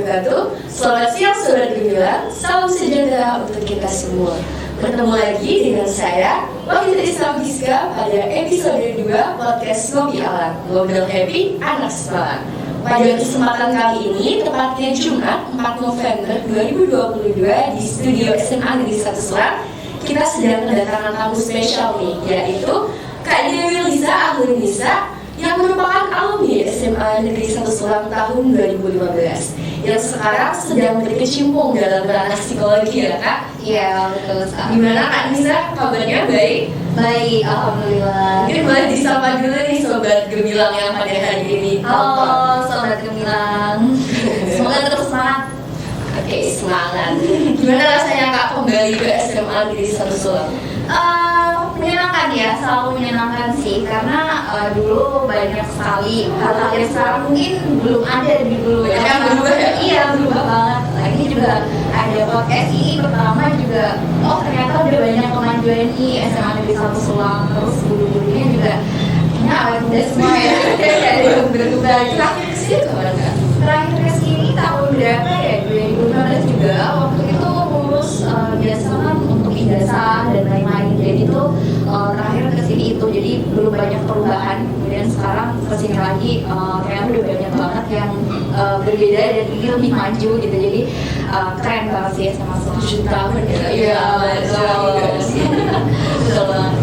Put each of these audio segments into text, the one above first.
wabarakatuh. Selamat siang Sobat Gemilang, salam sejahtera untuk kita semua. Bertemu lagi dengan saya, Wahid Islam Giska, pada episode 2 podcast Ngopi Alam, Ngobrol Happy Anak Sekolah. Pada kesempatan kali ini, tepatnya Jumat 4 November 2022 di studio SMA Negeri 1 Selang, kita sedang kedatangan tamu spesial nih, yaitu Kak Dewi Liza Ahlinisa, yang merupakan alumni SMA Negeri 1 Selang tahun 2015 yang sekarang sedang berkecimpung dalam ranah psikologi ya Kak? Iya, betul sekali. Gimana Kak Nisa? Kabarnya baik? Baik, alhamdulillah. Mungkin boleh disapa dulu nih Sobat Gemilang yang pada hari ini. Halo, Sobat Gemilang. Semoga terus semangat. Oke, semangat. Gimana rasanya Kak kembali ke SMA Negeri 1 Selang? Menyenangkan ya, selalu menyenangkan sih. Karena dulu banyak sekali hal-hal yang sekarang mungkin belum ada di dulu. Banyak yang berubah ya? Iya, berubah banget. Lagi juga ada podcast ini pertama juga. Oh ternyata udah banyak kemajuan nih SMA Negeri 1 Selang. Terus guru-gurunya juga awet muda semua ya. Ada yang berubah. Terakhir kesini kemana Kak? Terakhir kesini tahun berapa ya? 2015 juga. Waktu itu ngurus biasa kan untuk ijazah dan lain-lain. Jadi tuh terakhir kesini itu, jadi belum banyak perubahan. Kemudian sekarang kesini lagi ternyata udah banyak banget yang berbeda dan ini lebih maju gitu. Jadi keren banget sih sama 7 tahun ya. Iya, Betul banget.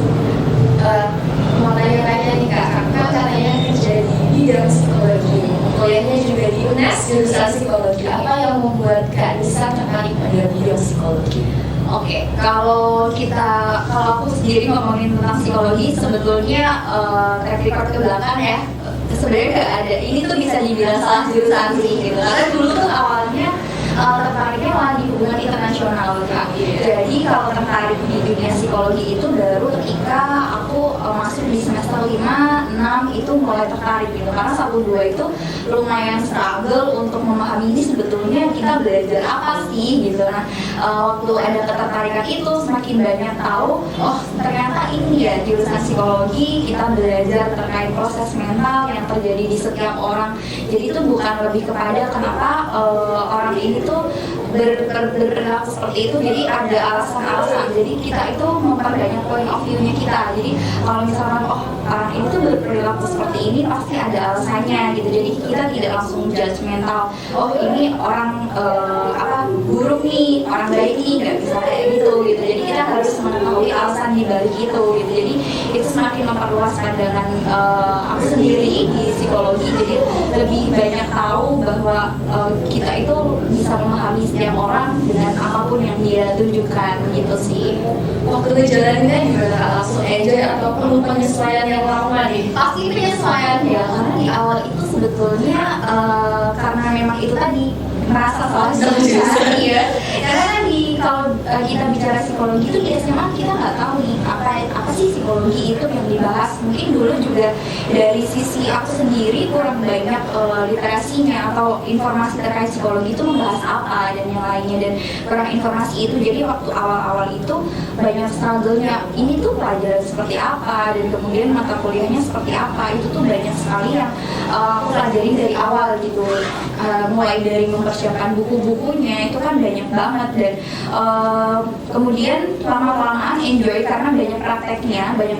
Mau tanya-tanya nih Kak, Kakak katanya kerja di bidang psikologi, kuliahnya juga di UNES jurusan psikologi. Apa yang membuat Kak Nisa tertarik pada bidang psikologi? Oke, kalau aku sendiri ngomongin tentang psikologi, sebetulnya track record ke belakang ya, sebenarnya nggak ada. Ini tuh bisa dibilang salah jurusan sih gitu. Karena dulu tuh awalnya tertariknya malah di hubungan internasional Kak. Jadi kalau tertarik di dunia psikologi itu baru ketika aku masuk di semester 5, 6 itu mulai tertarik gitu. Karena 1-2 itu lumayan struggle untuk memahami ini sebetulnya kita belajar apa sih gitu. Nah waktu ada ketertarikan itu semakin banyak tahu, oh ternyata ini ya jurusan psikologi, kita belajar terkait proses mental yang terjadi di setiap orang. Jadi itu bukan lebih kepada kenapa orang ini tuh berperilaku seperti itu, jadi ada alasan-alasan. Jadi kita itu memperbanyak point of view-nya kita. Jadi kalau misalkan oh orang ini tuh berperilaku seperti ini pasti ada alasannya gitu. Jadi kita tidak langsung judgmental. Oh ini orang buruk nih, orang baik nih, nggak bisa kayak gitu gitu. Jadi kita harus mengetahui alasan di balik itu gitu. Jadi itu semakin memperluas pandangan aku sendiri di psikologi. Jadi lebih banyak tahu bahwa kita itu bisa memahami setiap orang dengan apapun yang dia tunjukkan gitu sih. Waktu ngejalaninnya gimana Kak? Langsung enjoy atau perlu penyesuaian yang lama nih? Pasti penyesuaian ya, karena di awal itu sebetulnya karena memang itu tadi merasa salah jurusan ya. Karena kan kalau kita bicara psikologi itu di SMA kita nggak tahu nih apa sih psikologi itu yang dibahas. Mungkin dulu juga dari sisi aku sendiri kurang banyak literasinya atau informasi terkait psikologi itu membahas apa dan yang lainnya, dan kurang informasi itu. Jadi waktu awal-awal itu banyak struggle-nya, ini tuh pelajaran seperti apa dan kemudian mata kuliahnya seperti apa, itu tuh banyak sekali yang aku pelajari dari awal gitu. Mulai dari mempersiapkan buku-bukunya itu kan banyak banget, dan kemudian lama-kelamaan enjoy karena banyak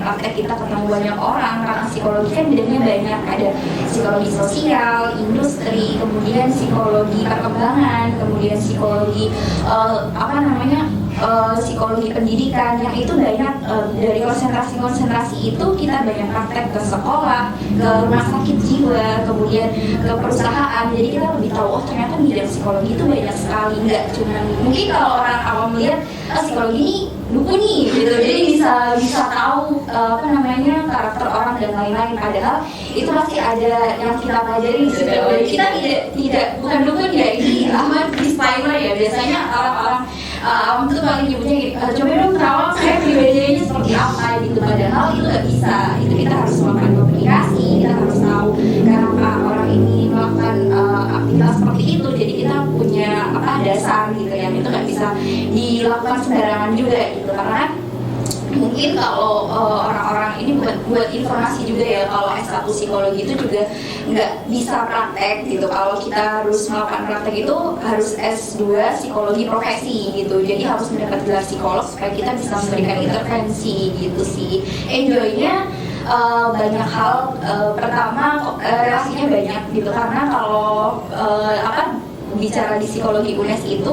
praktek kita ketemu banyak orang. Karena psikologi kan bidangnya banyak, ada psikologi sosial, industri, kemudian psikologi perkembangan, kemudian psikologi psikologi pendidikan, yang itu banyak. Dari konsentrasi itu kita banyak praktek ke sekolah, ke rumah sakit jiwa, kemudian ke perusahaan. Jadi kita lebih tahu oh ternyata bidang psikologi itu banyak sekali, nggak cuma mungkin kalau orang awam melihat psikologi ini buku nih gitu, jadi bisa tahu karakter orang dan lain-lain, padahal itu masih ada yang kita pelajari gitu. Dan kita tidak bukan dukun ya, ini disclaimer ya. Biasanya orang-orang awam tuh paling nyebutnya gitu, coba dong terawat saya pribadinya seperti apa gitu, padahal itu nggak bisa. Itu kita harus melakukan komunikasi, kita harus tahu kenapa orang ini melakukan aktivitas seperti itu. Jadi kita punya dasar gitu yang itu nggak bisa dilakukan sembarangan juga gitu. Karena mungkin kalau orang-orang ini buat informasi juga ya, kalau S1 psikologi itu juga nggak bisa praktek gitu. Kalau kita harus melakukan praktek itu harus S2 psikologi profesi gitu. Jadi harus mendapat gelar psikolog supaya kita bisa memberikan intervensi gitu sih. Enjoy-nya banyak hal. Pertama relasinya banyak gitu, karena kalau bicara di psikologi UNES itu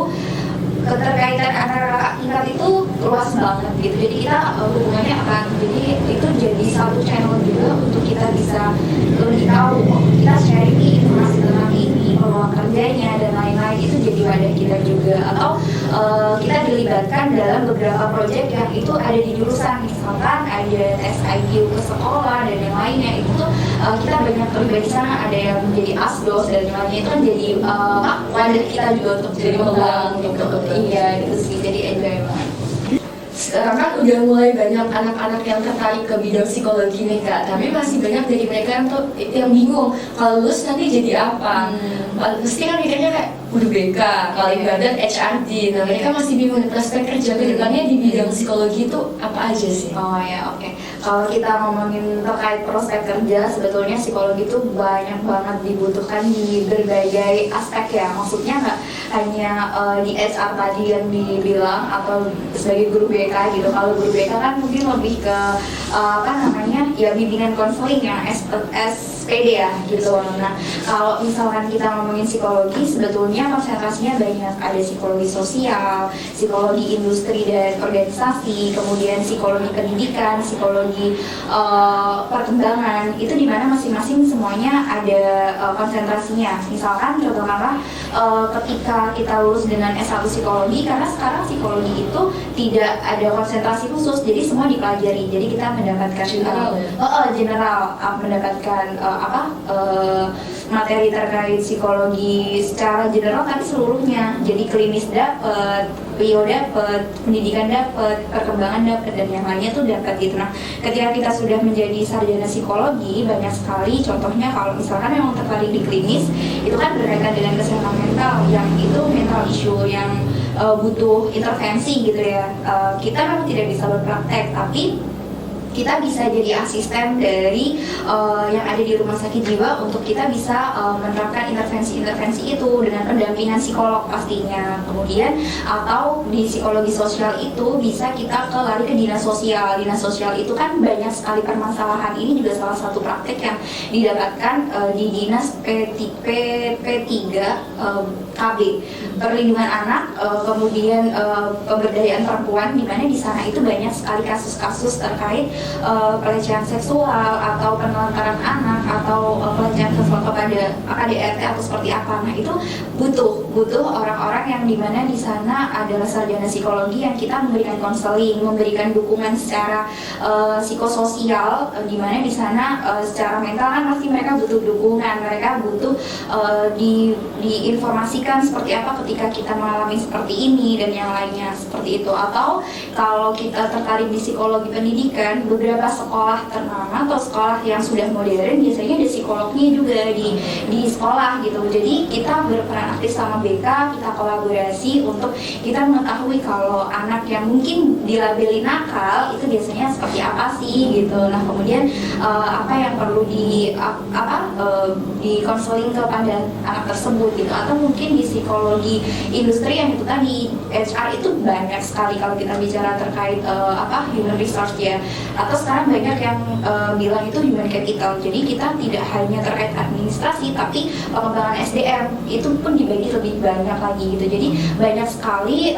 keterkaitan antara kakak tingkat itu luas banget gitu. Jadi kita hubungannya akan itu jadi satu channel juga untuk kita bisa lebih tahu, kita sharing nih informasi tentang ini, peluang kerjanya dan lain-lain, itu jadi wadah kita juga. Atau kita dilibatkan dalam beberapa proyek yang itu ada di jurusan, misalkan ada tes IQ ke sekolah dan yang lainnya, itu tuh kita banyak terlibat di sana. Ada yang menjadi asdos dan yang lainnya, itu kan jadi wadah kita juga untuk jadi peluang gitu. Iya gitu sih, jadi enjoy banget. Sekarang kan udah mulai banyak anak-anak yang tertarik ke bidang psikologi nih Kak, tapi masih banyak dari mereka yang bingung kalau lulus nanti jadi apa. Pasti kan mikirnya kayak guru BK, kalau ibadat HRD. Nah mereka masih bingung prospek kerja ke depannya di bidang psikologi itu apa aja sih? Oh ya, oke. Kalau kita ngomongin terkait prospek kerja, sebetulnya psikologi itu banyak banget dibutuhkan di berbagai aspek ya. Maksudnya nggak hanya di HR tadi yang dibilang atau sebagai guru BK gitu. Kalau guru BK kan mungkin lebih ke ya bimbingan konseling yang SPD ya gitu. Nah kalau misalkan kita ngomongin psikologi, sebetulnya konsentrasinya banyak. Ada psikologi sosial, psikologi industri dan organisasi, kemudian psikologi pendidikan, psikologi perkembangan. Itu dimana masing-masing semuanya ada konsentrasinya. Misalkan contohnya ketika kita lulus dengan S1 psikologi, karena sekarang psikologi itu tidak ada konsentrasi khusus, jadi semua dipelajari. Jadi kita mendapatkan general, mendapatkan materi terkait psikologi secara general, tapi seluruhnya. Jadi klinis dapat, bio dapat, pendidikan dapat, perkembangan dapat, dan yang lainnya tuh dapat gitu. Nah, ketika kita sudah menjadi sarjana psikologi, banyak sekali contohnya kalau misalkan memang tertarik di klinis, itu kan berkaitan dengan kesehatan mental, yang itu mental issue yang butuh intervensi gitu ya. Kita memang tidak bisa berpraktek, tapi kita bisa jadi asisten dari yang ada di rumah sakit jiwa untuk kita bisa menerapkan intervensi-intervensi itu dengan pendampingan psikolog pastinya. Kemudian atau di psikologi sosial itu bisa kita lari ke dinas sosial. Dinas sosial itu kan banyak sekali permasalahan. Ini juga salah satu praktek yang didapatkan di dinas P3 KB, perlindungan anak, kemudian pemberdayaan perempuan, di mana di sana itu banyak sekali kasus-kasus terkait pelecehan seksual atau penelantaran anak atau pelecehan seksual kepada KDRT atau seperti apa. Nah itu butuh orang-orang yang dimana di sana adalah sarjana psikologi yang kita memberikan konseling, memberikan dukungan secara psikososial, dimana di sana secara mental kan pasti mereka butuh dukungan, mereka butuh diinformasikan seperti apa ketika kita mengalami seperti ini dan yang lainnya seperti itu. Atau kalau kita tertarik di psikologi pendidikan, beberapa sekolah ternama atau sekolah yang sudah modern biasanya ada psikolognya juga di sekolah gitu. Jadi kita berperan aktif sama BK, kita kolaborasi untuk kita mengetahui kalau anak yang mungkin dilabeli nakal itu biasanya seperti apa sih gitu. Nah kemudian apa yang perlu di konseling kepada anak tersebut gitu. Atau mungkin di psikologi industri yang itu tadi, HR itu banyak sekali kalau kita bicara terkait human resource ya. Atau sekarang banyak yang bilang itu human capital. Jadi kita tidak hanya terkait administrasi, tapi pengembangan SDM itu pun dibagi lebih banyak lagi gitu. Jadi banyak sekali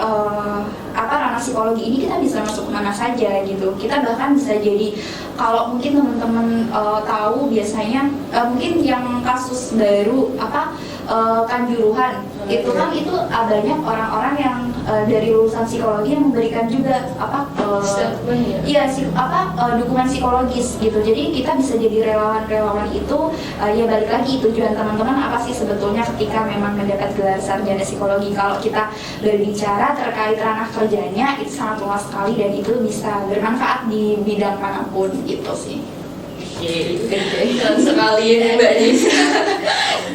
ranah psikologi ini kita bisa masuk kemana saja gitu. Kita bahkan bisa jadi, kalau mungkin teman-teman tahu biasanya mungkin yang kasus baru Kanjuruhan itu kan itu banyak orang-orang yang dari lulusan psikologi yang memberikan juga dukungan psikologis gitu. Jadi kita bisa jadi relawan-relawan itu ya balik lagi tujuan teman-teman apa sih sebetulnya ketika memang mendapat gelar sarjana psikologi. Kalau kita berbicara terkait ranah kerjanya itu sangat luas sekali dan itu bisa bermanfaat di bidang manapun gitu sih. Keren sekali ya Mbak Nis.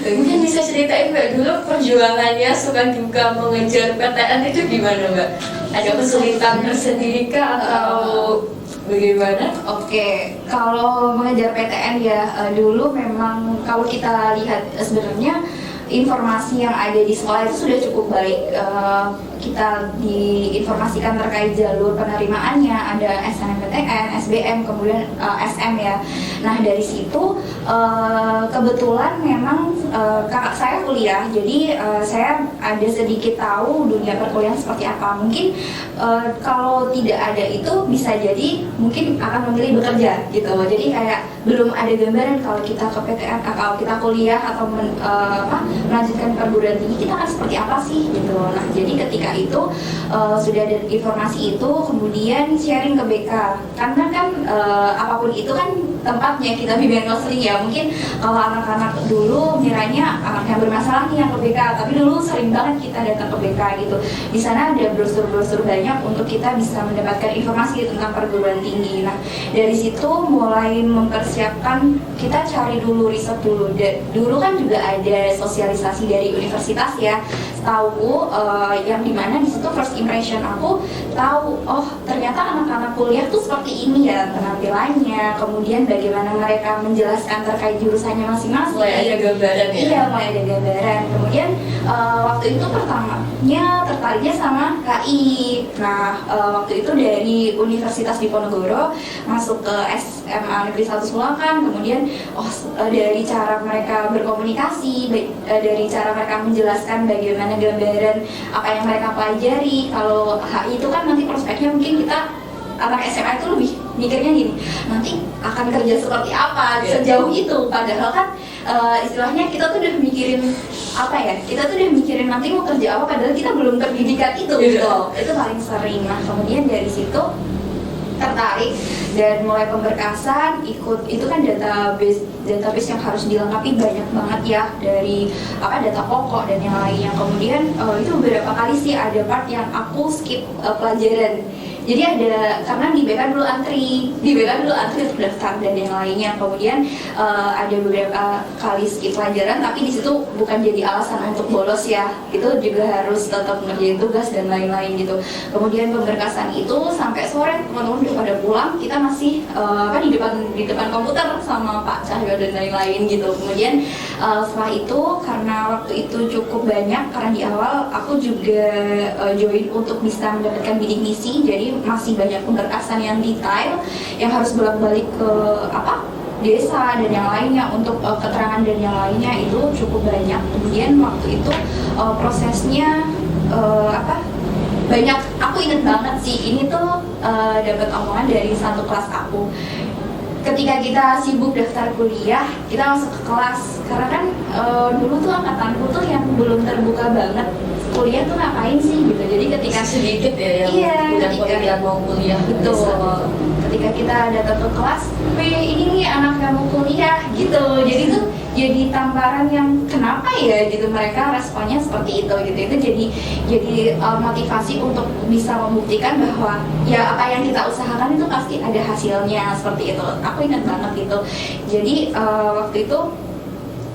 Mungkin bisa ceritain Mbak dulu perjuangannya suka duka mengejar PTN itu gimana Mbak? Ada kesulitan tersendiri kah atau Bagaimana? Oke, kalau mengejar PTN ya dulu memang kalau kita lihat sebenarnya informasi yang ada di sekolah itu sudah cukup baik. Kita diinformasikan terkait jalur penerimaannya, ada SNMPTN, SBM, kemudian SM ya. Nah dari situ kebetulan memang kakak saya kuliah, jadi saya ada sedikit tahu dunia perkuliahan seperti apa. Mungkin kalau tidak ada itu bisa jadi mungkin akan memilih bekerja gitu. Jadi kayak belum ada gambaran kalau kita ke PTN, kalau kita kuliah atau melanjutkan perguruan tinggi kita akan seperti apa sih gitu. Nah jadi ketika itu sudah ada informasi itu, kemudian sharing ke BK karena kan apapun itu kan tempatnya kita bimbingan konseling ya. Mungkin kalau anak-anak dulu miranya anak yang bermasalah nih yang ke BK, tapi dulu sering banget kita datang ke BK gitu. Di sana ada brosur-brosur banyak untuk kita bisa mendapatkan informasi tentang perguruan tinggi. Nah dari situ mulai mempersiapkan, kita cari dulu, riset dulu. Dulu kan juga ada sosialisasi dari universitas ya, tahu yang dimana di situ first impression aku tahu, oh ternyata anak-anak kuliah tuh seperti ini ya penampilannya, kemudian bagaimana mereka menjelaskan terkait jurusannya masing-masing. Mulai ada gambaran ya? Iya, mulai ada gambaran. Kemudian waktu itu pertamanya tertariknya sama HI. Nah waktu itu dari Universitas Diponegoro masuk ke SMA Negeri 1 Sulakan, kemudian dari cara mereka berkomunikasi, dari cara mereka menjelaskan bagaimana gambaran apa yang mereka pelajari. Kalau HI itu kan nanti prospeknya mungkin kita anak SMA itu lebih mikirnya gini, nanti akan kerja seperti apa, sejauh itu. Padahal kan istilahnya kita tuh udah mikirin apa ya, kita tuh udah mikirin nanti mau kerja apa, padahal kita belum terdidikan itu gitu. Itu paling sering. Nah kemudian dari situ tertarik dan mulai pemberkasan, ikut itu kan database yang harus dilengkapi banyak banget ya, dari data pokok dan yang lainnya. Kemudian itu beberapa kali sih ada part yang aku skip pelajaran. Jadi ada, karena di BK dulu antri untuk daftar dan yang lainnya. Kemudian ada beberapa kali skip pelajaran, tapi di situ bukan jadi alasan untuk bolos ya. Itu juga harus tetap ngerjain tugas dan lain-lain gitu. Kemudian pemberkasan itu sampai sore, teman-teman udah pada pulang, kita masih di depan komputer sama Pak Cahyo dan lain-lain gitu. Kemudian setelah itu, karena waktu itu cukup banyak, karena di awal aku juga join untuk bisa mendapatkan bidik misi, jadi masih banyak pemberkasan yang detail yang harus bolak-balik ke desa dan yang lainnya untuk keterangan dan yang lainnya, itu cukup banyak. Kemudian waktu itu prosesnya banyak. Aku inget banget sih, ini tuh dapat omongan dari satu kelas aku. Ketika kita sibuk daftar kuliah, kita masuk ke kelas, karena kan dulu tuh angkatanku tuh yang belum terbuka banget kuliah tuh ngapain sih gitu. Jadi ketika sedikit ya yang ketika mau kuliah, betul, ketika kita datang ke kelas, ini nih anak yang mau kuliah gitu. Jadi tuh jadi tamparan yang kenapa ya gitu, mereka responnya seperti itu gitu. Itu jadi motivasi untuk bisa membuktikan bahwa ya apa yang kita usahakan itu pasti ada hasilnya, seperti itu. Aku ingat banget gitu. Jadi waktu itu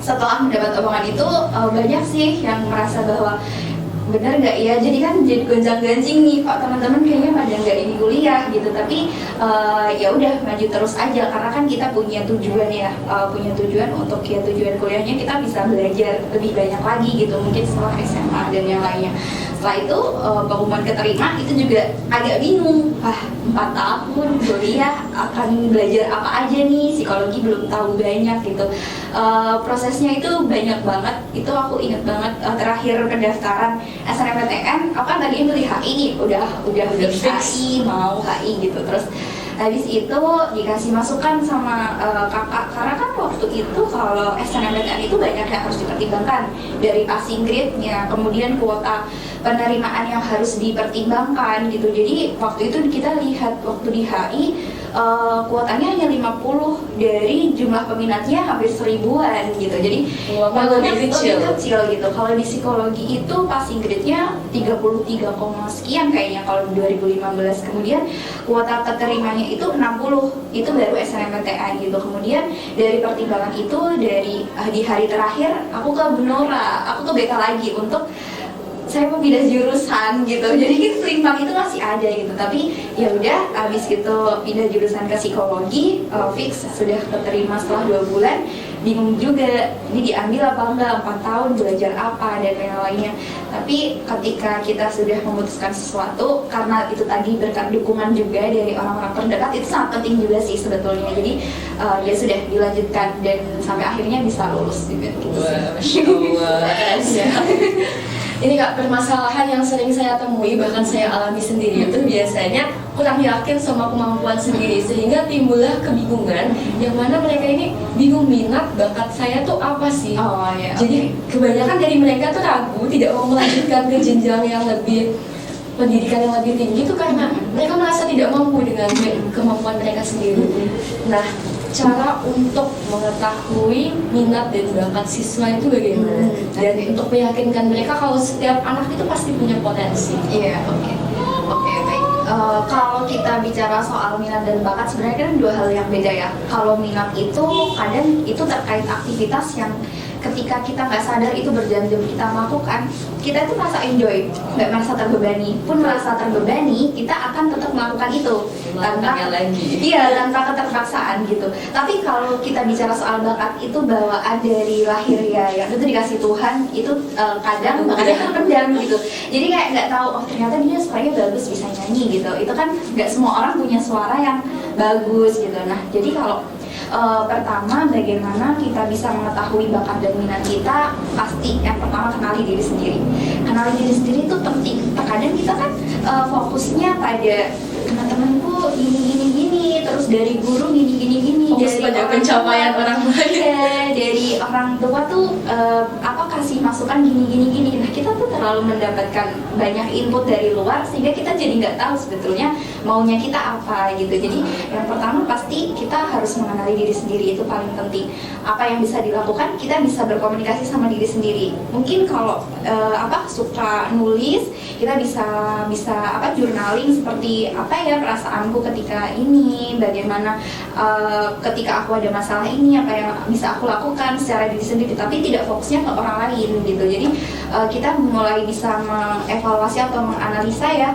setelah mendapat omongan itu banyak sih yang merasa bahwa benar nggak ya, jadi kan jadi gonjang-ganjing nih, kok teman-teman kayaknya pada nggak ini kuliah gitu. Tapi ya udah maju terus aja, karena kan kita punya tujuan ya, punya tujuan untuk ya tujuan kuliahnya kita bisa belajar lebih banyak lagi gitu, mungkin setelah SMA dan yang lainnya. Setelah itu pengumuman keterima itu juga agak bingung, 4 tahun kuliah akan belajar apa aja nih, psikologi belum tahu banyak gitu. Prosesnya itu banyak banget. Itu aku inget banget terakhir pendaftaran SNMPTN, aku kan tadi milih HI nih, udah fix HI, mau HI gitu. Terus habis itu dikasih masukan sama kakak, karena kan waktu itu kalau SNMPTN itu banyak yang harus dipertimbangkan, dari passing grade-nya, kemudian kuota penerimaan yang harus dipertimbangkan gitu. Jadi waktu itu kita lihat waktu di HI kuotanya hanya 50 dari jumlah peminatnya hampir 1000-an gitu. Jadi lebih kecil gitu. Kalau di psikologi itu passing grade-nya 33, sekian kayaknya kalau di 2015. Kemudian kuota keterimanya itu 60, itu baru SNMPTN gitu. Kemudian dari pertimbangan itu, dari di hari terakhir aku ke Benora, aku ke BK lagi untuk saya mau pindah jurusan gitu. Jadi kan seimbang itu masih ada gitu. Tapi ya udah, abis itu pindah jurusan ke psikologi, fix sudah keterima setelah 2 bulan. Bingung juga, ini diambil apa enggak, 4 tahun belajar apa dan lain-lainnya. Tapi ketika kita sudah memutuskan sesuatu, karena itu tadi berkat dukungan juga dari orang-orang terdekat, itu sangat penting juga sih sebetulnya. Jadi ya sudah dilanjutkan dan sampai akhirnya bisa lulus juga gitu sih. Ini Kak, permasalahan yang sering saya temui, bahkan saya alami sendiri itu biasanya kurang yakin sama kemampuan sendiri, sehingga timbullah kebingungan yang mana mereka ini bingung minat bakat saya tuh apa sih. Jadi kebanyakan dari mereka tuh ragu, tidak mau melanjutkan ke jenjang yang lebih, pendidikan yang lebih tinggi itu karena mereka merasa tidak mampu dengan kemampuan mereka sendiri. Nah, cara untuk mengetahui minat dan bakat siswa itu bagaimana? Dan untuk meyakinkan mereka kalau setiap anak itu pasti punya potensi. Iya, oke, baik. Kalau kita bicara soal minat dan bakat, sebenarnya kan 2 hal yang beda ya. Kalau minat itu kadang itu terkait aktivitas yang ketika kita nggak sadar itu berjam-jam kita melakukan, kita itu merasa enjoy, nggak merasa terbebani. Pun merasa terbebani, kita akan tetap melakukan itu tanpa keterpaksaan gitu. Tapi kalau kita bicara soal bakat, itu bawaan dari lahir ya, yang itu dikasih Tuhan, itu kadang bakatnya terpendam gitu. Jadi kayak nggak tahu, oh ternyata dia suaranya bagus, bisa nyanyi gitu. Itu kan nggak semua orang punya suara yang bagus gitu. Nah, jadi kalau pertama, bagaimana kita bisa mengetahui bakat dan minat kita? Pasti yang pertama kenali diri sendiri. Kenali diri sendiri itu penting. Terkadang kita kan fokusnya pada teman-temanku gini, terus dari guru gini, Fokus dari pada pencapaian orang lain. Ya, dari orang tua tuh kasih masukan gini. Nah, kita tuh terlalu mendapatkan banyak input dari luar sehingga kita jadi nggak tahu sebetulnya maunya kita apa gitu. Jadi yang pertama pasti kita harus mengenali diri sendiri, itu paling penting. Apa yang bisa dilakukan, kita bisa berkomunikasi sama diri sendiri. Mungkin kalau suka nulis, kita bisa journaling seperti apa ya perasaanku ketika ini, bagaimana ketika aku ada masalah ini, apa yang bisa aku lakukan secara diri sendiri, tapi tidak fokusnya ke orang lain gitu. Jadi kita mulai bisa mengevaluasi atau menganalisa ya,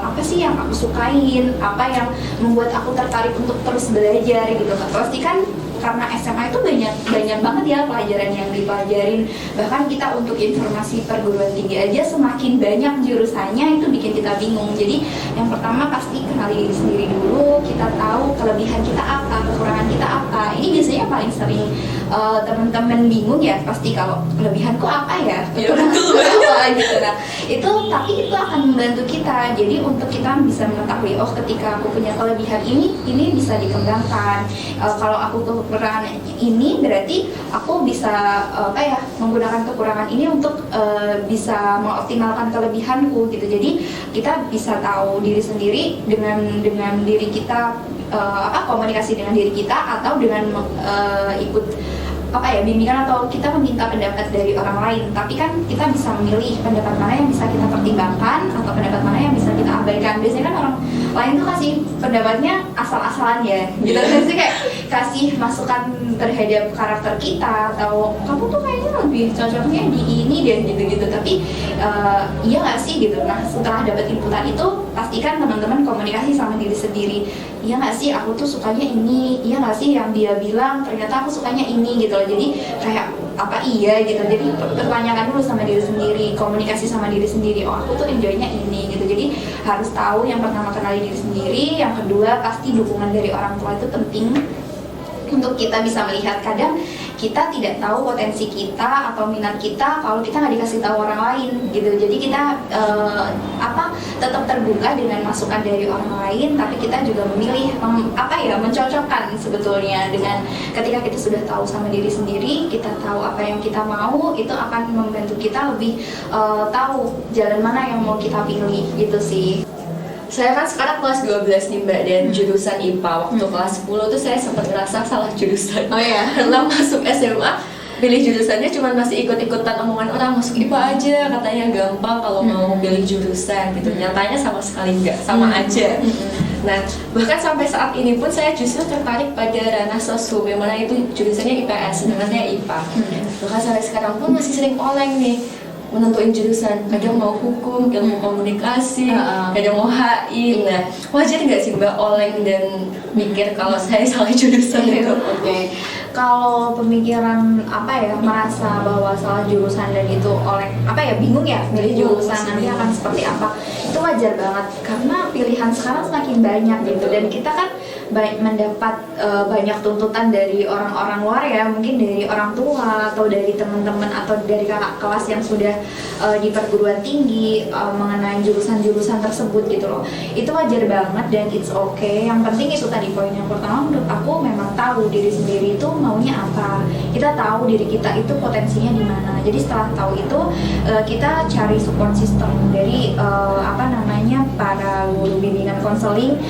apa sih yang aku sukain, apa yang membuat aku tertarik untuk terus belajar gitu. Pasti kan karena SMA itu banyak banget ya pelajaran yang dipelajarin, bahkan kita untuk informasi perguruan tinggi aja semakin banyak jurusannya, itu bikin kita bingung. Jadi yang pertama pasti kenali diri sendiri dulu, kita tahu kelebihan kita apa, kekurangan kita apa. Ini biasanya paling sering teman-teman bingung ya, pasti kalau kelebihanku apa ya, kekuranganku apa gitu. Nah tapi itu akan membantu kita. Jadi untuk kita bisa mengetahui, oh ketika aku punya kelebihan ini bisa dikembangkan. Kalau aku kekurangan ini, berarti aku bisa menggunakan kekurangan ini untuk bisa mengoptimalkan kelebihanku gitu. Jadi kita bisa tahu diri sendiri dengan diri kita, komunikasi dengan diri kita, atau dengan ikut bimbingan, atau kita meminta pendapat dari orang lain. Tapi kan kita bisa memilih pendapat mana yang bisa kita pertimbangkan atau pendapat mana yang bisa kita abaikan. Biasanya kan orang lain tuh kasih pendapatnya asal-asalan ya gitu. Jadi kayak kasih masukan terhadap karakter kita, atau kamu tuh kayaknya lebih cocoknya di ini dan gitu-gitu. Tapi iya nggak sih gitu. Nah setelah dapat inputan itu, pastikan teman-teman komunikasi sama diri sendiri. Iya nggak sih aku tuh sukanya ini, iya nggak sih yang dia bilang ternyata aku sukanya ini gitu. Jadi kayak apa iya gitu. Jadi pertanyakan dulu sama diri sendiri, komunikasi sama diri sendiri. Oh aku tuh enjoynya ini gitu. Jadi harus tahu, yang pertama kenali diri sendiri, yang kedua pasti dukungan dari orang tua itu penting untuk kita bisa melihat. Kadang kita tidak tahu potensi kita atau minat kita kalau kita nggak dikasih tahu orang lain gitu. Jadi kita tetap terbuka dengan masukan dari orang lain, tapi kita juga memilih mencocokkan sebetulnya dengan ketika kita sudah tahu sama diri sendiri, kita tahu apa yang kita mau, itu akan membantu kita lebih tahu jalan mana yang mau kita pilih gitu sih. Saya kan sekarang kelas 12 nih Mbak, dan jurusan IPA. Waktu kelas 10 tuh saya sempat ngerasa salah jurusan. Oh ya? Karena masuk SMA, pilih jurusannya cuma masih ikut-ikutan omongan orang, masuk IPA aja, katanya gampang kalau mau pilih jurusan gitu. Nyatanya sama sekali enggak, sama aja. Nah, bahkan sampai saat ini pun saya justru tertarik pada ranah sosum, yang mana itu jurusannya IPS, sedangkan saya IPA. Bahkan sampai sekarang pun masih sering oleng nih, menentuin jurusan, kadang mau hukum, kadang mau komunikasi, kadang mau HI. Nah, wajar nggak sih Mbak oleng dan mikir kalau saya salah jurusan itu? Oke. Kalau pemikiran merasa bahwa salah jurusan dan itu oleh bingung ya milih jurusan nanti akan seperti apa, itu wajar banget karena pilihan sekarang semakin banyak gitu, dan kita kan mendapat banyak tuntutan dari orang-orang luar ya, mungkin dari orang tua atau dari teman-teman atau dari kakak kelas yang sudah di perguruan tinggi mengenai jurusan-jurusan tersebut gitu loh. Itu wajar banget dan it's okay. Yang penting itu tadi poin yang pertama, menurut aku memang tahu diri sendiri itu maunya apa. Kita tahu diri kita itu potensinya di mana. Jadi setelah tahu itu kita cari support system dari para guru bimbingan konseling.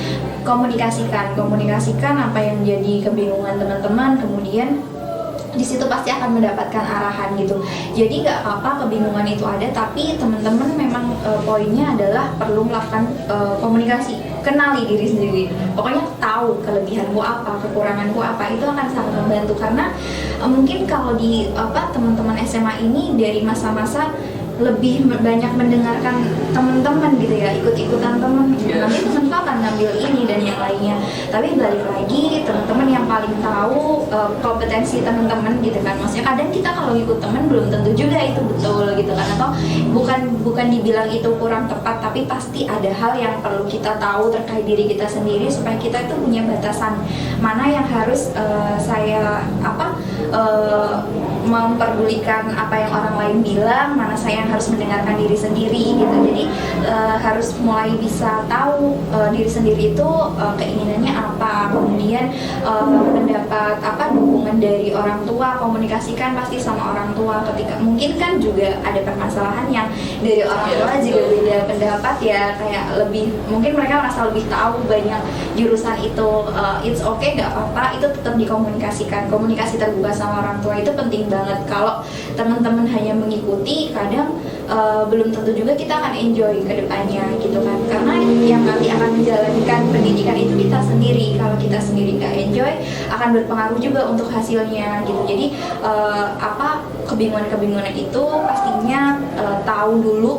Komunikasikan apa yang jadi kebingungan teman-teman, kemudian di situ pasti akan mendapatkan arahan gitu. Jadi nggak apa-apa kebingungan itu ada, tapi teman-teman memang poinnya adalah perlu melakukan komunikasi, kenali diri sendiri. Pokoknya tahu kelebihanku apa, kekuranganku apa, itu akan sangat membantu karena mungkin kalau di teman-teman SMA ini dari masa-masa lebih banyak mendengarkan teman-teman gitu ya, ikut-ikutan teman. Nanti teman akan ngambil ini dan yang lainnya. Tapi balik lagi teman-teman yang paling tahu kompetensi teman-teman gitu kan. Maksudnya kadang kita kalau ikut teman belum tentu juga itu betul gitu kan, atau bukan dibilang itu kurang tepat, tapi pasti ada hal yang perlu kita tahu terkait diri kita sendiri supaya kita itu punya batasan mana yang harus memperdulikan apa yang orang lain bilang, mana saya yang harus mendengarkan diri sendiri gitu. Jadi harus mulai bisa tahu diri sendiri itu keinginannya apa, kemudian mendapat dukungan dari orang tua, komunikasikan pasti sama orang tua. Ketika mungkin kan juga ada permasalahan yang dari orang tua juga beda pendapat ya, kayak lebih mungkin mereka merasa lebih tahu banyak jurusan itu, it's okay, nggak apa-apa, itu tetap dikomunikasikan. Komunikasi terbuka sama orang tua itu penting banget. Kalau teman-teman hanya mengikuti, kadang belum tentu juga kita akan enjoy ke depannya gitu kan, karena yang nanti akan menjalankan pendidikan itu kita sendiri. Kalau kita sendiri nggak enjoy, akan berpengaruh juga untuk hasilnya gitu. Jadi kebingungan itu pastinya tahu dulu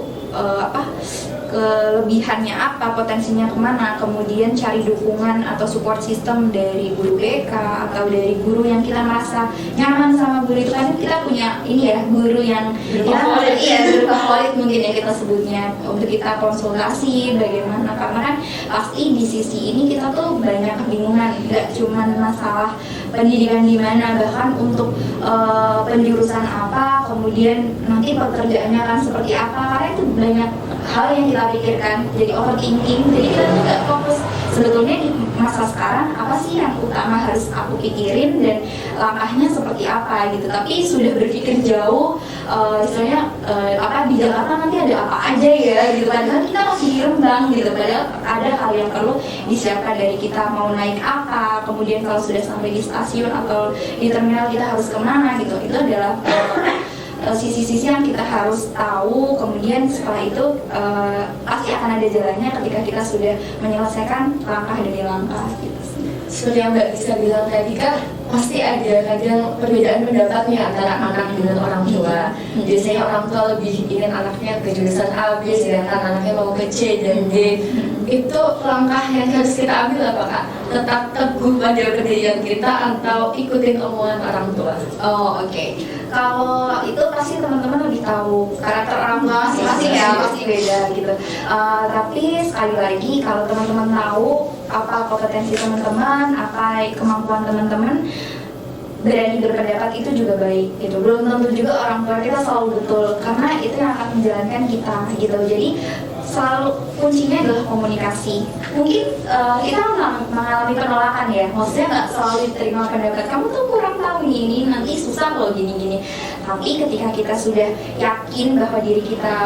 kelebihannya apa, potensinya kemana, kemudian cari dukungan atau support system dari guru BK atau dari guru yang kita merasa nyaman sama guru itu. Kan kita punya ini ya, guru yang guru favorit mungkin ya kita sebutnya, untuk kita konsultasi bagaimana, karena kan pasti di sisi ini kita tuh banyak kebingungan, nggak cuma masalah pendidikan di mana, bahkan untuk penjurusan apa, kemudian nanti pekerjaannya akan seperti apa, karena itu banyak hal yang kita pikirkan, jadi overthinking. Jadi kita tuh nggak fokus sebetulnya di masa sekarang apa sih yang utama harus aku pikirin dan langkahnya seperti apa gitu. Tapi sudah berpikir jauh, istilahnya di Jakarta nanti ada apa aja ya gitu. Padahal kita masih di Rembang gitu, padahal ada hal yang perlu disiapkan dari kita, mau naik apa, kemudian kalau sudah sampai di stasiun atau di terminal kita harus kemana gitu. Itu adalah sisi-sisi yang kita harus tahu. Kemudian setelah itu pasti akan ada jalannya ketika kita sudah menyelesaikan langkah demi langkah gitu. Seperti yang Mbak bisa bilang tadi kan, pasti ada kadang perbedaan pendapatnya antara anak dengan orang tua. Biasanya orang tua lebih ingin anaknya ke jurusan A, B, sedangkan anaknya mau ke C dan D. Itu langkah yang harus kita ambil apa Kak? Tetap teguh pada pendirian kita atau ikutin omongan orang tua? Oh oke. Kalau itu pasti teman-teman lebih tahu karakter orang tua masing-masing ya, pasti beda gitu. Tapi sekali lagi kalau teman-teman tahu apa kompetensi teman-teman, apa kemampuan teman-teman, berani berpendapat itu juga baik gitu. Belum tentu juga orang tua kita selalu betul, karena itu yang akan menjalankan kita gitu. Jadi selalu kuncinya adalah komunikasi. Mungkin kita mengalami penolakan ya, maksudnya nggak selalu diterima pendapat kamu tuh kurang tahu ini nanti susah loh gini-gini. Tapi ketika kita sudah yakin bahwa diri kita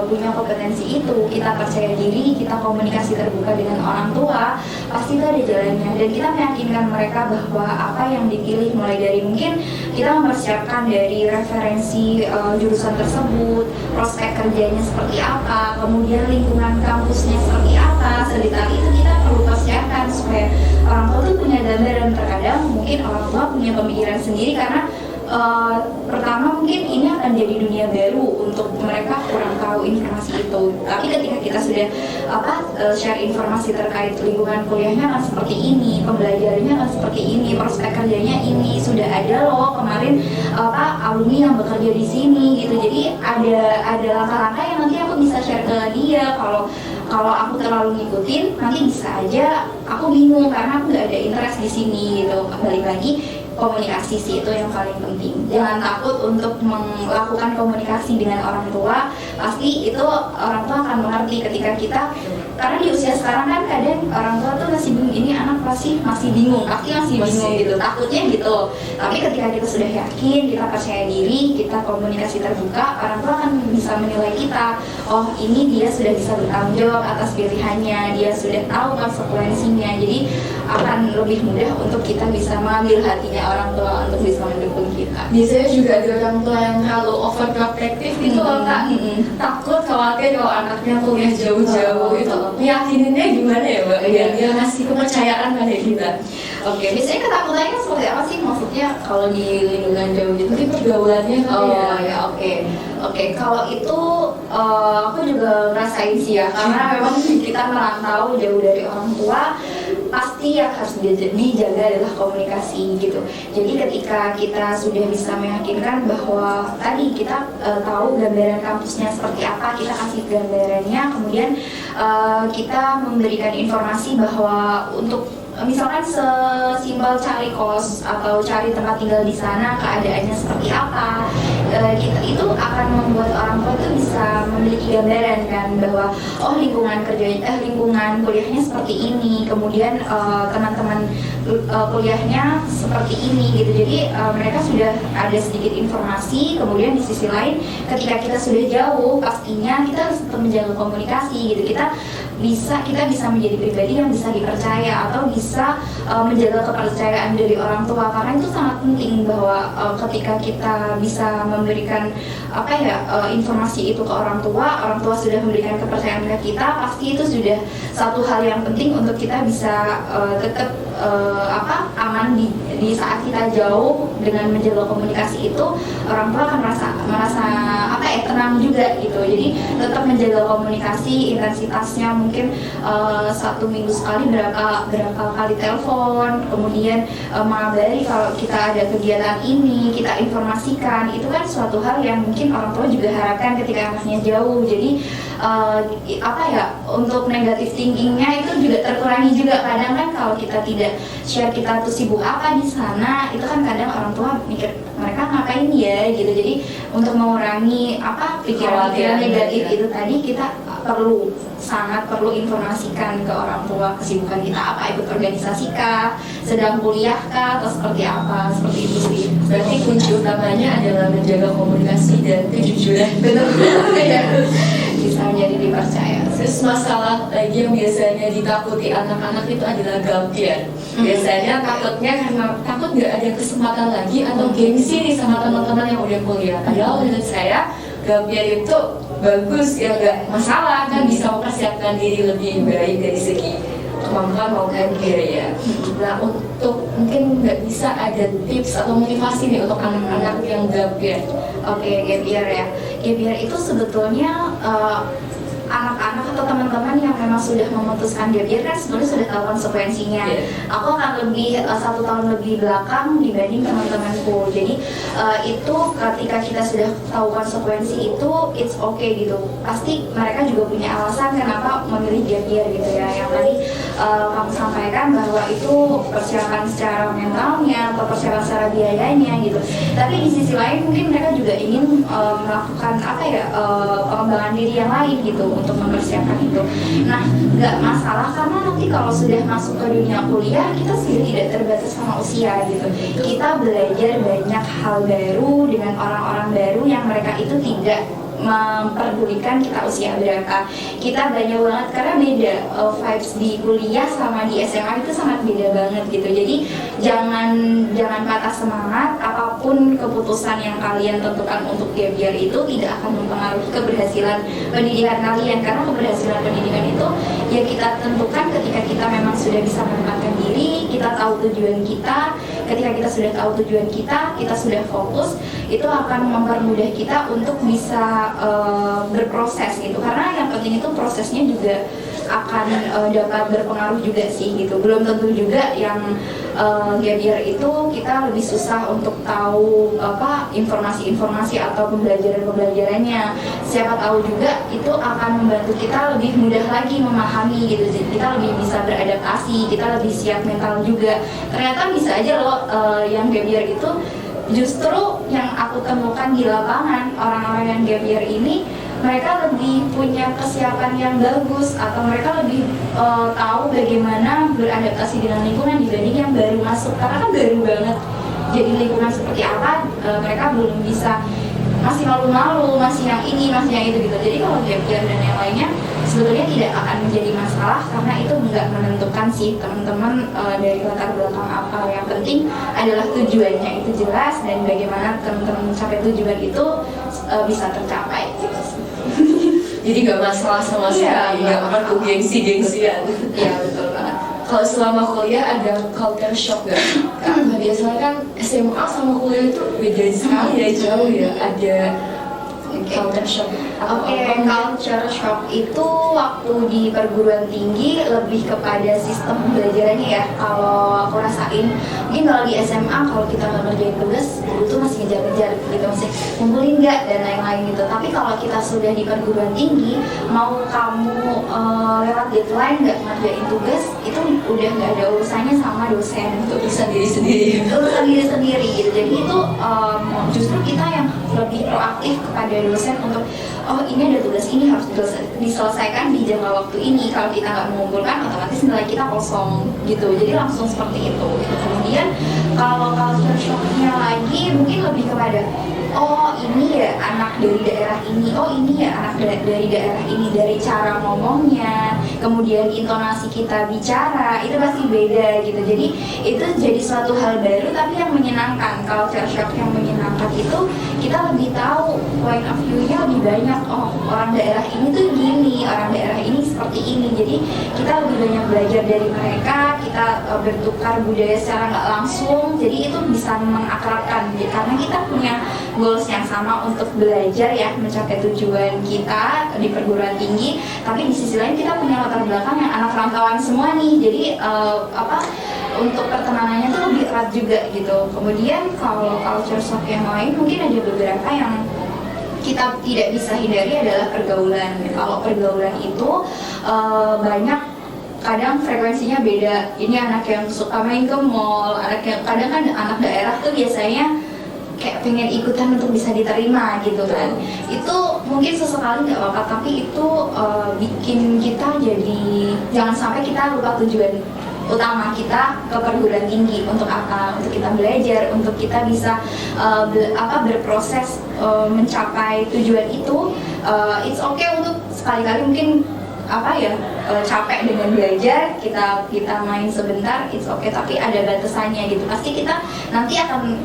punya kompetensi itu, kita percaya diri, kita komunikasi terbuka dengan orang tua, pasti itu ada jalannya. Dan kita meyakinkan mereka bahwa apa yang dipilih, mulai dari mungkin kita mempersiapkan dari referensi jurusan tersebut, prospek kerjanya seperti apa, kemudian lingkungan kampusnya seperti apa, sedetail itu kita perlu persiapkan supaya orang tua tuh punya gambaran. Terkadang mungkin orang tua punya pemikiran sendiri karena pertama mungkin ini akan jadi dunia baru untuk mereka, kurang tahu informasi itu. Tapi ketika kita sudah share informasi terkait lingkungan kuliahnya akan seperti ini, pembelajarannya akan seperti ini, prospek kerjanya ini, sudah ada loh kemarin alumni yang bekerja di sini gitu. Jadi ada langkah-langkah yang nanti aku bisa share ke dia. Kalau aku terlalu ngikutin, nanti bisa aja aku bingung karena aku nggak ada interest di sini gitu. Kembali lagi, komunikasi sih itu yang paling penting. Jangan takut untuk melakukan komunikasi dengan orang tua. Pasti itu orang tua akan mengerti ketika kita, karena di usia sekarang kan kadang orang tua tuh masih bingung, ini anak masih bingung, pasti masih bingung gitu, takutnya gitu. Tapi ketika kita sudah yakin, kita percaya diri, kita komunikasi terbuka, orang tua akan bisa menilai kita, oh ini dia sudah bisa bertanggung jawab atas pilihannya, dia sudah tahu konsekuensinya. Jadi akan lebih mudah untuk kita bisa mengambil hatinya orang tua untuk bisa mendukung kita. Biasanya juga ada orang tua yang terlalu overprotective gitu loh Kak, takut khawatir kalau anaknya kuliah jauh-jauh. Itu meyakininnya gimana ya Mbak? Biar dia ngasih kepercayaan pada kita. Oke, biasanya ketakutannya seperti apa sih? Maksudnya kalau di lingkungan jauh gitu? Mungkin pergaulannya kali ya. Ya oke. Kalau itu aku juga ngerasain sih ya, karena memang kita merantau jauh dari orang tua, pasti yang harus dijaga adalah komunikasi gitu. Jadi ketika kita sudah bisa meyakinkan bahwa tadi kita tahu gambaran kampusnya seperti apa, kita kasih gambarannya, kemudian kita memberikan informasi bahwa untuk misalkan sesimpel cari kos atau cari tempat tinggal di sana, keadaannya seperti apa, kita itu akan membuat orang tua itu bisa memiliki gambaran kan bahwa oh lingkungan kuliahnya seperti ini, kemudian teman-teman kuliahnya seperti ini gitu. Jadi mereka sudah ada sedikit informasi. Kemudian di sisi lain, ketika kita sudah jauh, pastinya kita harus tetap menjaga komunikasi gitu. Kita bisa menjadi pribadi yang bisa dipercaya atau bisa menjaga kepercayaan dari orang tua, karena itu sangat penting bahwa ketika kita bisa memberikan informasi itu ke orang tua sudah memberikan kepercayaan ke kita, pasti itu sudah satu hal yang penting untuk kita bisa tetap aman di saat kita jauh. Dengan menjaga komunikasi itu orang tua akan merasa tenang juga gitu. Jadi tetap menjaga komunikasi, intensitasnya mungkin 1 minggu sekali berapa kali telepon, kemudian mengabari kalau kita ada kegiatan ini, kita informasikan. Itu kan suatu hal yang mungkin orang tua juga harapkan ketika anaknya jauh. Jadi untuk negatif thinkingnya itu juga terkurangi juga. Kadang kan kalau kita tidak share kita tuh sibuk apa di sana, itu kan kadang orang tua mikir mereka ngapain ya gitu. Jadi untuk mengurangi pikiran-pikiran negatif itu tadi, kita sangat perlu informasikan ke orang tua kesibukan kita apa, ikut organisasi kah, sedang kuliah kah, atau seperti apa, seperti itu sih. Berarti kunci utamanya adalah menjaga komunikasi dan kejujuran. Benar-benar ya, bisa menjadi dipercaya. Terus masalah lagi yang biasanya ditakuti anak-anak itu adalah gapir. Biasanya takutnya karena takut nggak ada kesempatan lagi atau gengsi nih sama teman-teman yang udah kuliah. Padahal menurut saya gapir itu bagus ya, nggak masalah kan, bisa mempersiapkan diri lebih baik dari segi kemampuan maupun biaya. Nah, untuk mungkin nggak bisa ada tips atau motivasi nih untuk anak-anak yang gapir. Oke, gap year ya. Gap year itu sebetulnya anak-anak atau teman-teman yang memang sudah memutuskan gap year kan sebenarnya sudah tahu konsekuensinya. Aku akan lebih 1 tahun lebih belakang dibanding teman-temanku. Jadi itu ketika kita sudah tahu konsekuensi itu, it's okay gitu. Pasti mereka juga punya alasan kenapa memilih gap year gitu ya. Yang tadi kamu sampaikan bahwa itu persiapan secara mentalnya atau persiapan secara biayanya gitu. Tapi di sisi lain mungkin mereka juga ingin melakukan pengembangan diri yang lain gitu untuk mempersiapkan itu. Nah, nggak masalah karena nanti kalau sudah masuk ke dunia kuliah, kita sudah tidak terbatas sama usia gitu. Kita belajar banyak hal baru dengan orang-orang baru yang mereka itu tidak memperdulikan kita usia berapa. Kita banyak banget karena beda vibes di kuliah sama di SMA itu sangat beda banget gitu. Jadi jangan patah semangat, apapun apapun keputusan yang kalian tentukan untuk gap year itu tidak akan mempengaruhi keberhasilan pendidikan kalian, karena keberhasilan pendidikan itu ya kita tentukan ketika kita memang sudah bisa menempatkan diri, kita tahu tujuan kita. Ketika kita sudah tahu tujuan kita sudah fokus, itu akan mempermudah kita untuk bisa berproses gitu, karena yang penting itu prosesnya juga akan dapat berpengaruh juga sih gitu. Belum tentu juga yang gap year itu kita lebih susah untuk tahu apa informasi-informasi atau pembelajarannya. Siapa tahu juga itu akan membantu kita lebih mudah lagi memahami gitu. Jadi kita lebih bisa beradaptasi, kita lebih siap mental juga. Ternyata bisa aja loh yang gap year itu justru yang aku temukan di lapangan, orang-orang yang gap year ini mereka lebih punya kesiapan yang bagus, atau mereka lebih tahu bagaimana beradaptasi dengan lingkungan dibanding yang baru masuk, karena kan baru banget jadi lingkungan seperti apa, mereka belum bisa, masih malu-malu, masih yang ini, masih yang itu gitu. Jadi kalau gap year dan yang lainnya sebetulnya tidak akan menjadi masalah, karena itu nggak menentukan sih teman-teman dari latar belakang apa. Yang penting adalah tujuannya itu jelas dan bagaimana teman-teman mencapai tujuan itu bisa tercapai gitu. Jadi nggak masalah sama sekali, nggak perlu gengsi-gengsian. Iya betul banget. Kalau selama kuliah ada culture shock nggak? Karena biasanya kan SMA sama kuliah itu beda sekali ya, jauh ya. Ada culture shock. Culture shock itu waktu di perguruan tinggi lebih kepada sistem pembelajarannya ya. Kalau aku rasain, mungkin kalau di SMA kalau kita nggak ngerjain tugas, guru tuh masih ngejar-ngejar gitu, masih ngumpulin nggak dan lain-lain gitu. Tapi kalau kita sudah di perguruan tinggi, mau kamu lewat deadline nggak ngerjain tugas, itu udah nggak ada urusannya sama dosen, itu Urusan diri sendiri. urusan diri sendiri gitu. Jadi itu justru kita yang lebih proaktif kepada dosen untuk oh ini ada tugas ini harus diselesaikan di jangka waktu ini. Kalau kita nggak mengumpulkan, otomatis nilai kita kosong gitu. Jadi langsung seperti itu gitu. Kemudian kalau culture shocknya lagi mungkin lebih kepada oh ini ya anak dari daerah ini, oh ini ya anak dari daerah ini, dari cara ngomongnya, kemudian intonasi kita bicara itu pasti beda gitu. Jadi itu jadi suatu hal baru tapi yang menyenangkan. Culture shock yang menyenangkan itu kita lebih tahu point of view-nya lebih banyak. Oh orang daerah ini tuh gini, orang daerah ini seperti ini. Jadi kita lebih banyak belajar dari mereka, kita bertukar budaya secara nggak langsung. Jadi itu bisa mengakrabkan karena kita punya goals yang sama untuk belajar ya, mencapai tujuan kita di perguruan tinggi. Tapi di sisi lain kita punya latar belakang yang anak rantauan semua nih. Jadi untuk pertemanannya tuh lebih erat juga gitu. Kemudian kalau culture shock yang lain mungkin ada beberapa yang kita tidak bisa hindari adalah pergaulan. Kalau pergaulan itu banyak, kadang frekuensinya beda. Ini anak yang suka main ke mall, anak yang kadang kan anak daerah tuh biasanya kayak pengen ikutan untuk bisa diterima gitu kan. Itu mungkin sesekali nggak apa-apa, tapi itu bikin kita jadi jangan sampai kita lupa tujuan utama kita ke perguruan tinggi. Untuk apa? Untuk kita belajar, untuk kita bisa berproses mencapai tujuan itu. It's okay untuk sekali-kali mungkin capek dengan belajar, kita main sebentar, it's okay, tapi ada batasannya gitu. Pasti kita nanti akan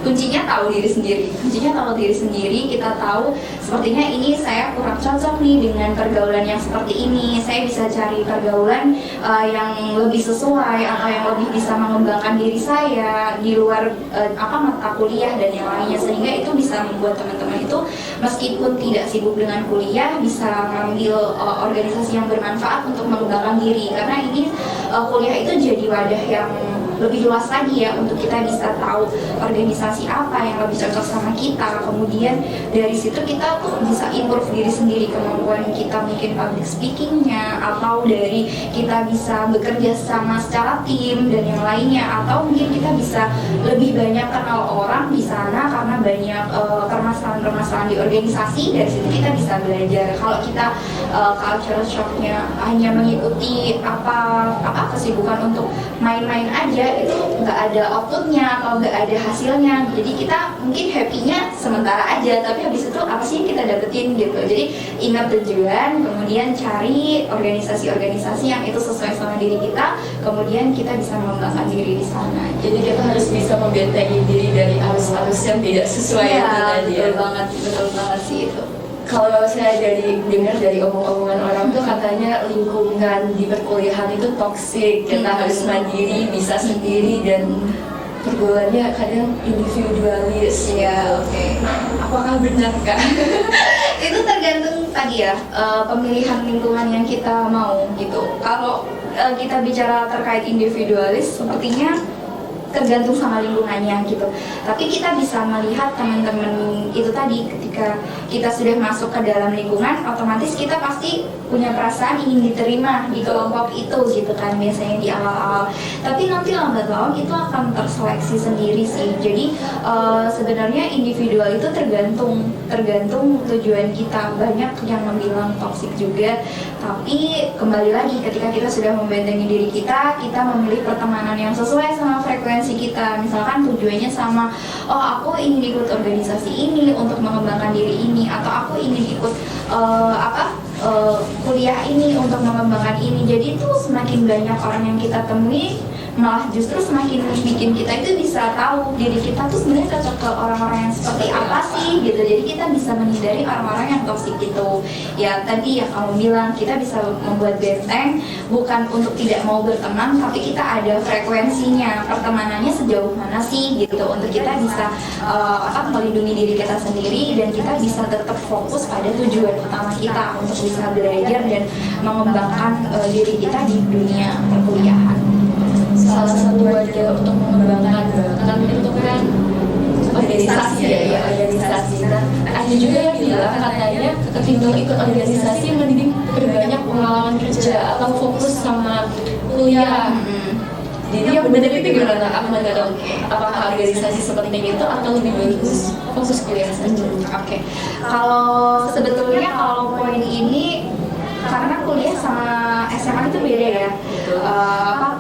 kuncinya tahu diri sendiri, kita tahu sepertinya ini saya kurang cocok nih dengan pergaulan yang seperti ini, saya bisa cari pergaulan yang lebih sesuai atau yang lebih bisa mengembangkan diri saya di luar mata kuliah dan yang lainnya, sehingga itu bisa membuat teman-teman itu meskipun tidak sibuk dengan kuliah bisa mengambil organisasi yang bermanfaat untuk mengembangkan diri, karena ini kuliah itu jadi wadah yang lebih luas lagi ya untuk kita bisa tahu organisasi apa yang lebih cocok sama kita. Kemudian dari situ kita tuh bisa improve diri sendiri, kemampuan kita mungkin public speakingnya, atau dari kita bisa bekerja sama secara tim dan yang lainnya, atau mungkin kita bisa lebih banyak kenal orang di sana karena banyak permasalahan-permasalahan di organisasi. Dari situ kita bisa belajar. Kalau kita culture shocknya hanya mengikuti kesibukan untuk main-main aja, itu nggak ada outputnya atau nggak ada hasilnya. Jadi kita mungkin happy-nya sementara aja, tapi habis itu apa sih yang kita dapetin gitu. Jadi ingat tujuan, kemudian cari organisasi-organisasi yang itu sesuai sama diri kita, kemudian kita bisa mengembangkan diri di sana. Jadi kita harus bisa membentengi diri dari arus-arus yang tidak sesuai Iya, itu tadi ya. betul banget sih itu. Kalau saya dengar dari omong-omongan orang tuh katanya lingkungan di perkuliahan itu toksik, kita harus mandiri, bisa sendiri, dan pergaulannya kadang individualis. Iya, oke. Apakah benar Kak? Itu tergantung tadi ya, pemilihan lingkungan yang kita mau gitu. Kalau kita bicara terkait individualis, sepertinya tergantung sama lingkungannya gitu. Tapi kita bisa melihat teman-teman itu tadi, ketika kita sudah masuk ke dalam lingkungan, otomatis kita pasti punya perasaan ingin diterima di kelompok itu gitu kan, biasanya di awal-awal. Tapi nanti lambat laun itu akan terseleksi sendiri sih. Jadi sebenarnya individual itu tergantung tujuan kita. Banyak yang bilang toksik juga, tapi kembali lagi ketika kita sudah membentengi diri kita memilih pertemanan yang sesuai sama frekuensi kita. Misalkan tujuannya sama, oh aku ingin ikut organisasi ini untuk mengembangkan diri ini, atau aku ingin ikut kuliah ini untuk mengembangkan ini. Jadi itu semakin banyak orang yang kita temui, malah justru semakin bikin kita itu bisa tahu diri kita tuh sebenarnya cocok ke orang-orang yang seperti apa sih gitu. Jadi kita bisa menghindari orang-orang yang toksik itu. Ya tadi yang kamu bilang, kita bisa membuat benteng bukan untuk tidak mau berteman, tapi kita ada frekuensinya, pertemanannya sejauh mana sih gitu, untuk kita bisa melindungi diri kita sendiri, dan kita bisa tetap fokus pada tujuan utama kita untuk bisa belajar dan mengembangkan diri kita di dunia perkuliahan. Salah satu wadah untuk mengembangkan bakat itu kan organisasi ya, organisasi. Nah, ada juga yang bilang katanya ketimbang ikut organisasi mending berbanyak pengalaman kerja atau fokus sama kuliah. Jadi yang benar itu gimana? Apakah organisasi seperti itu atau lebih bagus fokus kuliah saja? Oke. Kalau sebetulnya kalau poin ini, karena kuliah sama SMA itu beda ya,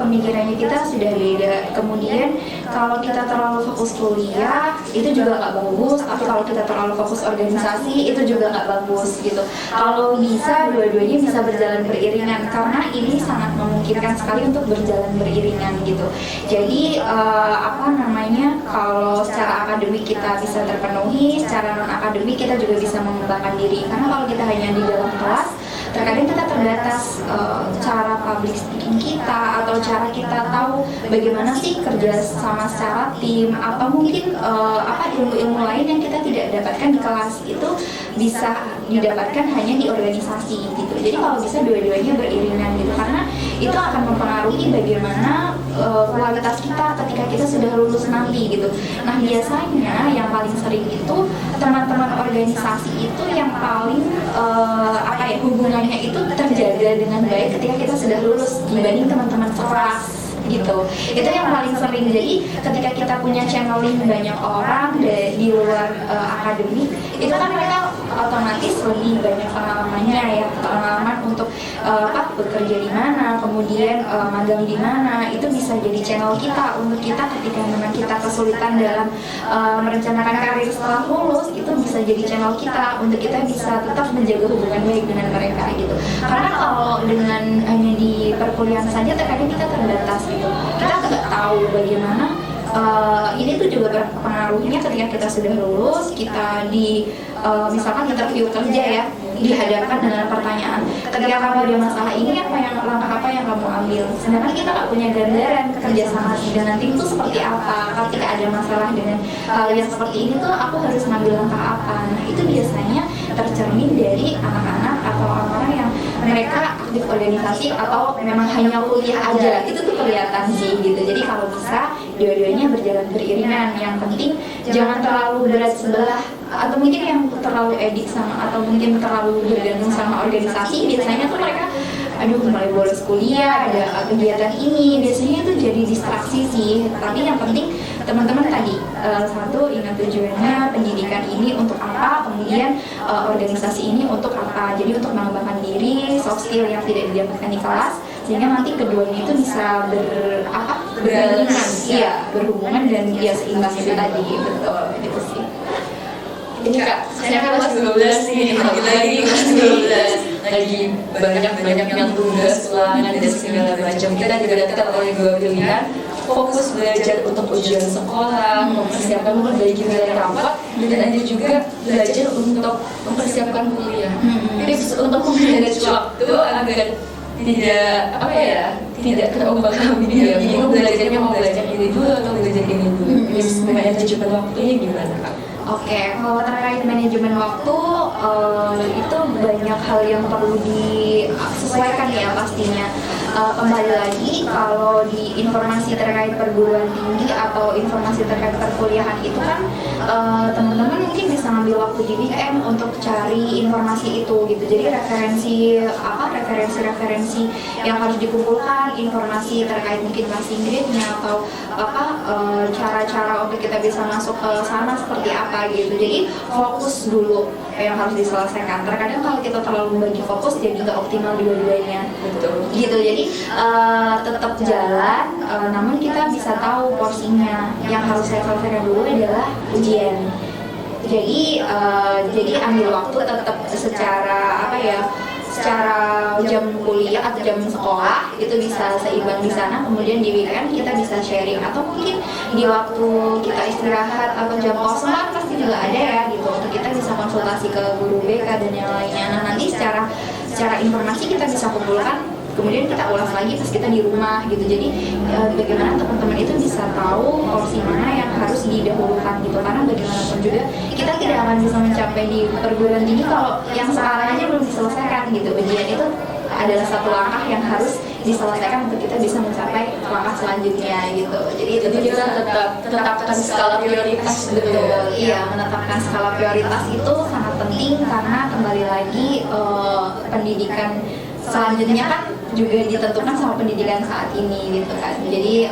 pemikirannya kita sudah beda. Kemudian kalau kita terlalu fokus kuliah itu juga nggak bagus, tapi kalau kita terlalu fokus organisasi itu juga nggak bagus gitu. Kalau bisa dua-duanya bisa berjalan beriringan, karena ini sangat memungkinkan sekali untuk berjalan beriringan gitu. Jadi kalau secara akademik kita bisa terpenuhi, secara non akademik kita juga bisa mengembangkan diri. Karena kalau kita hanya di dalam kelas, terkadang kita terbatas cara public speaking kita, atau cara kita tahu bagaimana sih kerja sama secara tim, atau mungkin ilmu-ilmu lain yang kita tidak dapatkan di kelas itu bisa didapatkan hanya di organisasi gitu. Jadi kalau bisa dua-duanya beriringan gitu, karena itu akan mempengaruhi bagaimana kualitas kita ketika kita sudah lulus nanti gitu. Nah biasanya yang paling sering itu teman-teman organisasi itu yang paling hubungannya itu terjaga dengan baik ketika kita sudah lulus dibanding teman-teman sekelas gitu. Itu yang paling sering. Jadi ketika kita punya channeling banyak orang di luar akademik, itu kan mereka otomatis lebih banyak pengalamannya ya, pengalaman untuk bekerja di mana, kemudian magang di mana. Itu bisa jadi channel kita untuk kita ketika memang kita kesulitan dalam merencanakan karir setelah lulus, itu bisa jadi channel kita untuk kita bisa tetap menjaga hubungan baik dengan mereka gitu. Karena kalau dengan hanya di perkuliahan saja terkadang kita terbatas gitu. Kita nggak tahu bagaimana ini tuh juga berpengaruhnya ketika kita sudah lulus, kita misalkan interview kerja ya, dihadapkan dengan pertanyaan, ketika kamu ada masalah ini langkah apa yang kamu ambil. Sedangkan kita nggak punya gambaran kerjasama dengan tim itu seperti apa. Ketika ada masalah dengan hal yang seperti ini tuh aku harus ngambil langkah apa. Nah itu biasanya tercermin dari anak-anak atau orang-orang yang mereka aktif organisasi atau memang hanya kuliah aja. Itu tuh kelihatan sih gitu. Jadi kalau bisa dua-duanya berjalan beriringan. Yang penting jangan terlalu berat sebelah, atau mungkin yang terlalu edik sama, atau mungkin terlalu bergantung sama organisasi. Biasanya tuh mereka mulai bolos kuliah, ada kegiatan ini, biasanya itu jadi distraksi sih. Tapi yang penting teman-teman tadi, satu, ingat tujuannya pendidikan ini untuk apa, kemudian organisasi ini untuk apa. Jadi untuk mengembangkan diri, soft skill yang tidak didapatkan di kelas, sehingga nanti keduanya itu bisa berhubungan dan dia seimbang itu tadi. Betul, itu sih. Ini Kak, saya kan kelas 12 nih, lagi kelas 12, lagi banyak yang tugas, ulangan dan segala macam. Kita juga dekat oleh 2 pilihan, fokus belajar untuk ujian sekolah, mempersiapkan berbagai nilai rapat, dan ada juga belajar untuk mempersiapkan kuliah. Tips untuk memanage waktu agar tidak terombang-ambing ya. Bingung belajarnya mau belajar ini dulu atau belajar ini dulu. Tips manajemen waktunya gimana Kak? Oke, kalau terkait manajemen waktu itu banyak hal yang perlu disesuaikan ya pastinya. Kembali lagi kalau di informasi terkait perguruan tinggi atau informasi terkait perkuliahan itu kan teman-teman mungkin bisa ngambil waktu di weekend untuk cari informasi itu gitu. Jadi referensi yang harus dikumpulkan, informasi terkait mungkin passing grade-nya atau cara-cara untuk kita bisa masuk ke sana seperti apa gitu. Jadi fokus dulu yang harus diselesaikan. Terkadang kalau kita terlalu membagi fokus jadi nggak optimal dua-duanya. Betul. Gitu. Jadi tetap jalan, namun kita bisa tahu porsinya. Yang harus saya selesaikan dulu adalah ujian. Jadi ambil waktu tetap secara secara jam kuliah atau jam sekolah itu bisa seimbang di sana, kemudian di weekend kita bisa sharing atau mungkin di waktu kita istirahat atau jam kosong pasti juga ada ya gitu untuk kita bisa konsultasi ke guru BK dan yang lainnya. Nah nanti secara informasi kita bisa kumpulkan, kemudian kita ulas lagi pas kita di rumah gitu. Jadi bagaimana teman-teman itu bisa tahu porsi mana yang harus didahulukan gitu, karena bagaimanapun juga kita tidak akan bisa mencapai di perguruan tinggi kalau yang sekarang aja belum diselesaikan gitu. Ujian itu adalah satu langkah yang harus diselesaikan untuk kita bisa mencapai langkah selanjutnya gitu. Jadi kita tetapkan skala prioritas. Betul. Iya, menetapkan skala prioritas itu sangat penting karena kembali lagi pendidikan selanjutnya kan juga ditentukan sama pendidikan saat ini gitu kan. Jadi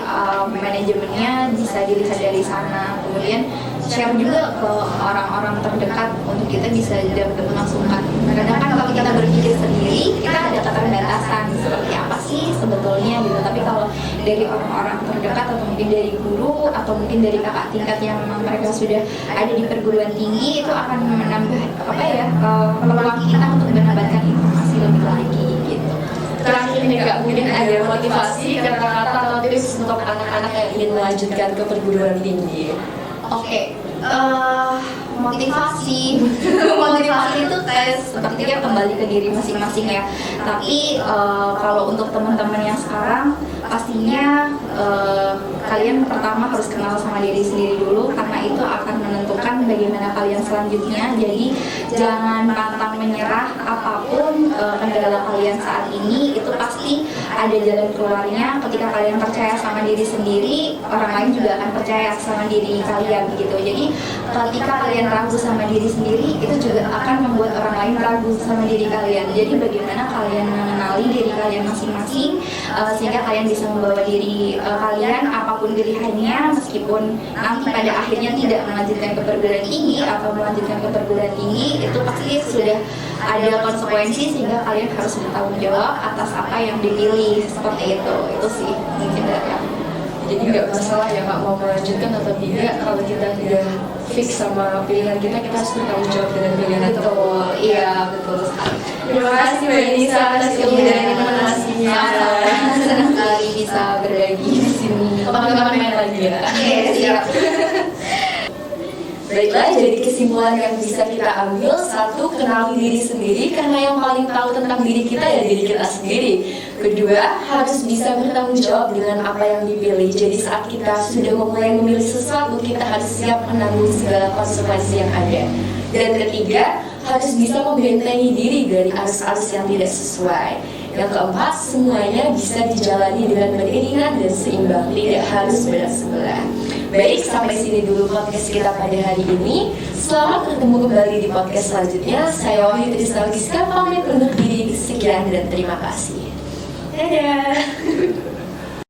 manajemennya bisa dilihat dari sana. Kemudian share juga ke orang-orang terdekat untuk kita bisa dapat masukan. Kadang kan kalau kita berpikir sendiri, kita ada keterbatasan seperti apa sih sebetulnya gitu. Tapi kalau dari orang-orang terdekat atau mungkin dari guru atau mungkin dari kakak tingkat yang memang mereka sudah ada di perguruan tinggi, itu akan menambah peluang kita untuk mendapatkan informasi lebih lagi gitu. Terakhir nih Kak, mungkin ada motivasi, kata-kata atau tips untuk anak-anak yang ingin melanjutkan ke perguruan tinggi. Oke, motivasi itu kayak sepertinya kembali ke diri masing-masing ya. Tapi kalau untuk teman-teman yang sekarang pastinya kalian pertama harus kenal sama diri sendiri dulu, karena itu akan menentukan bagaimana kalian selanjutnya. Jadi jangan pantang menyerah, apapun kendala kalian saat ini itu pasti ada jalan keluarnya. Ketika kalian percaya sama diri sendiri, orang lain juga akan percaya sama diri kalian gitu. Jadi ketika kalian ragu sama diri sendiri, itu juga akan membuat orang lain ragu sama diri kalian. Jadi bagaimana kalian mengenali diri kalian masing-masing sehingga kalian bisa membawa diri kalian apapun pilihannya, meskipun nanti pada akhirnya tidak melanjutkan ke perguruan tinggi atau melanjutkan ke perguruan tinggi, itu pasti sudah ada konsekuensi sehingga kalian harus bertanggung jawab atas apa yang dipilih seperti itu. Itu sih mungkin dari aku. Jadi nggak masalah ya Kak mau melanjutkan atau tidak, kalau kita tidak fix sama pilihan kita harus bertanggung jawab dengan pilihan itu. Betul, iya betul sekali. Terima kasih Mbak Nisa atas ilmu dan informasinya. Senang sekali bisa berbagi di sini. Kapan-kapan main lagi ya. Oke, siap. Baiklah, jadi kesimpulan yang bisa kita ambil, satu, kenali diri sendiri karena yang paling tahu tentang diri kita ya diri kita sendiri. Kedua, harus bisa bertanggung jawab dengan apa yang dipilih. Jadi saat kita sudah memulai memilih sesuatu, kita harus siap menanggung segala konsekuensi yang ada. Dan ketiga, harus bisa membentengi diri dari arus-arus yang tidak sesuai. Yang keempat, semuanya bisa dijalani dengan beriringan dan seimbang, tidak harus berat-sebelah. Baik, sampai sini dulu podcast kita pada hari ini. Selamat bertemu kembali di podcast selanjutnya. Saya Wahyu Trisna Giska, pamit undur diri. Sekian dan terima kasih. Dadah.